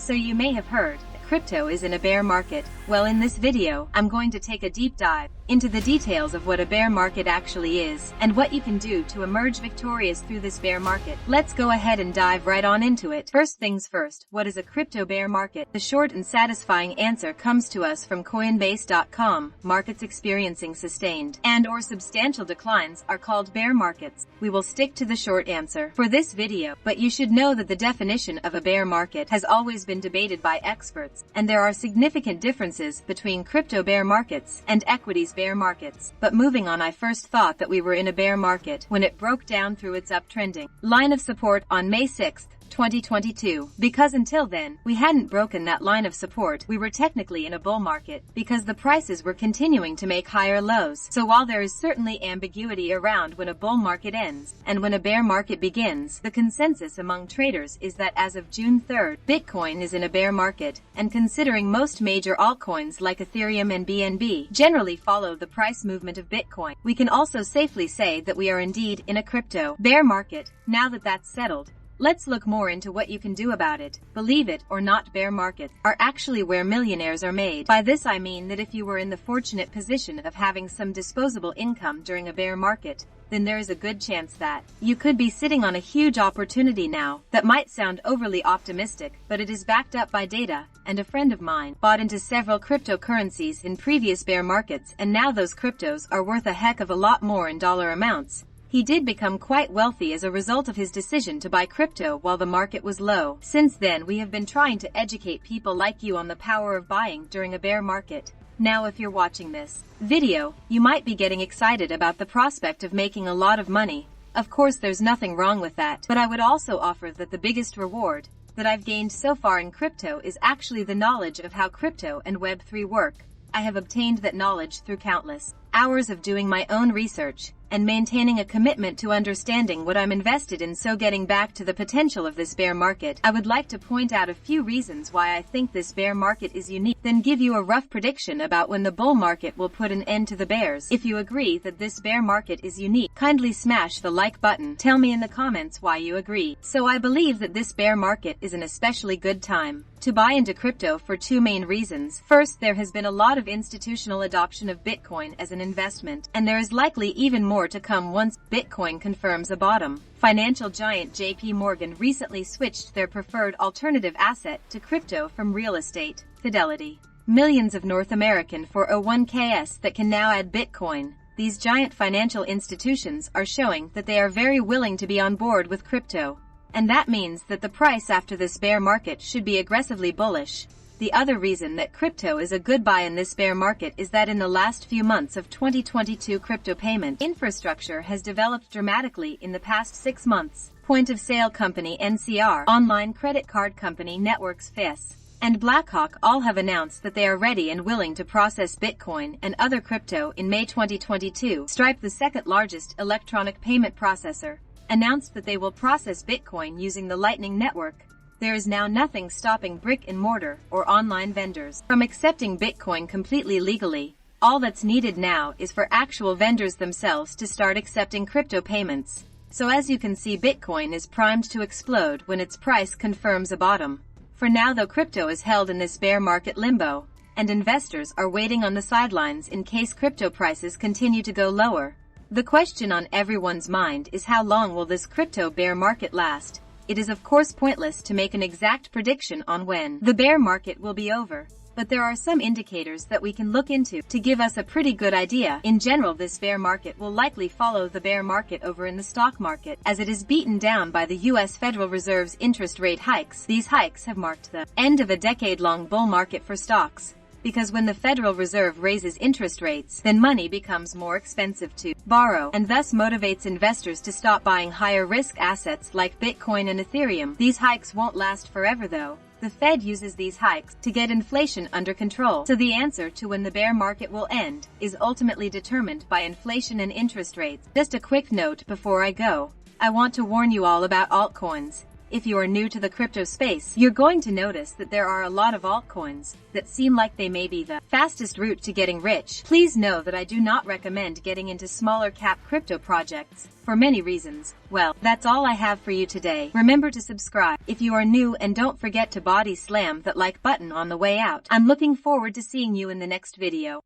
So you may have heard that crypto is in a bear market. Well, in this video, I'm going to take a deep dive into the details of what a bear market actually is, and what you can do to emerge victorious through this bear market. Let's go ahead and dive right on into it. First things first, what is a crypto bear market? The short and satisfying answer comes to us from Coinbase.com. Markets experiencing sustained and/or substantial declines are called bear markets. We will stick to the short answer for this video, but you should know that the definition of a bear market has always been debated by experts, and there are significant differences between crypto bear markets and equities bear markets. But moving on, I first thought that we were in a bear market when it broke down through its uptrending line of support on May 6th, 2022, because until then, we hadn't broken that line of support. We were technically in a bull market because the prices were continuing to make higher lows. So while there is certainly ambiguity around when a bull market ends and when a bear market begins, the consensus among traders is that as of June 3rd, Bitcoin is in a bear market, and considering most major altcoins like Ethereum and BNB generally follow the price movement of Bitcoin, we can also safely say that we are indeed in a crypto bear market. Now that that's settled, let's look more into what you can do about it. Believe it or not, bear markets are actually where millionaires are made. By this I mean that if you were in the fortunate position of having some disposable income during a bear market, then there is a good chance that you could be sitting on a huge opportunity now. That might sound overly optimistic, but it is backed up by data, and a friend of mine bought into several cryptocurrencies in previous bear markets, and now those cryptos are worth a heck of a lot more in dollar amounts. He did become quite wealthy as a result of his decision to buy crypto while the market was low. Since then, we have been trying to educate people like you on the power of buying during a bear market. Now, if you're watching this video, you might be getting excited about the prospect of making a lot of money. Of course, there's nothing wrong with that, but I would also offer that the biggest reward that I've gained so far in crypto is actually the knowledge of how crypto and Web3 work. I have obtained that knowledge through countless hours of doing my own research and maintaining a commitment to understanding what I'm invested in. So getting back to the potential of this bear market, I would like to point out a few reasons why I think this bear market is unique, then give you a rough prediction about when the bull market will put an end to the bears. If you agree that this bear market is unique, kindly smash the like button. Tell me in the comments why you agree. So I believe that this bear market is an especially good time to buy into crypto for two main reasons. First, there has been a lot of institutional adoption of Bitcoin as an investment, and there is likely even more to come once Bitcoin confirms a bottom. Financial giant JP Morgan recently switched their preferred alternative asset to crypto from real estate, Fidelity. Millions of North American 401ks that can now add Bitcoin. These giant financial institutions are showing that they are very willing to be on board with crypto. And that means that the price after this bear market should be aggressively bullish. The other reason that crypto is a good buy in this bear market is that in the last few months of 2022, crypto payment infrastructure has developed dramatically in the past 6 months. Point-of-sale company NCR, online credit card company networks FIS, and BlackRock all have announced that they are ready and willing to process Bitcoin and other crypto in May 2022. Stripe, the second largest electronic payment processor, announced that they will process Bitcoin using the Lightning Network. There is now nothing stopping brick-and-mortar or online vendors from accepting Bitcoin completely legally. All that's needed now is for actual vendors themselves to start accepting crypto payments. So as you can see, Bitcoin is primed to explode when its price confirms a bottom. For now though, crypto is held in this bear market limbo, and investors are waiting on the sidelines in case crypto prices continue to go lower. The question on everyone's mind is, how long will this crypto bear market last? It is of course pointless to make an exact prediction on when the bear market will be over, but there are some indicators that we can look into to give us a pretty good idea. In general, this bear market will likely follow the bear market over in the stock market, as it is beaten down by the U.S. Federal Reserve's interest rate hikes. These hikes have marked the end of a decade-long bull market for stocks, because when the Federal Reserve raises interest rates, then money becomes more expensive to borrow, and thus motivates investors to stop buying higher risk assets like Bitcoin and Ethereum. These hikes won't last forever though. The Fed uses these hikes to get inflation under control. So the answer to when the bear market will end is ultimately determined by inflation and interest rates. Just a quick note before I go. I want to warn you all about altcoins. If you are new to the crypto space, you're going to notice that there are a lot of altcoins that seem like they may be the fastest route to getting rich. Please know that I do not recommend getting into smaller cap crypto projects for many reasons. Well, that's all I have for you today. Remember to subscribe if you are new, and don't forget to body slam that like button on the way out. I'm looking forward to seeing you in the next video.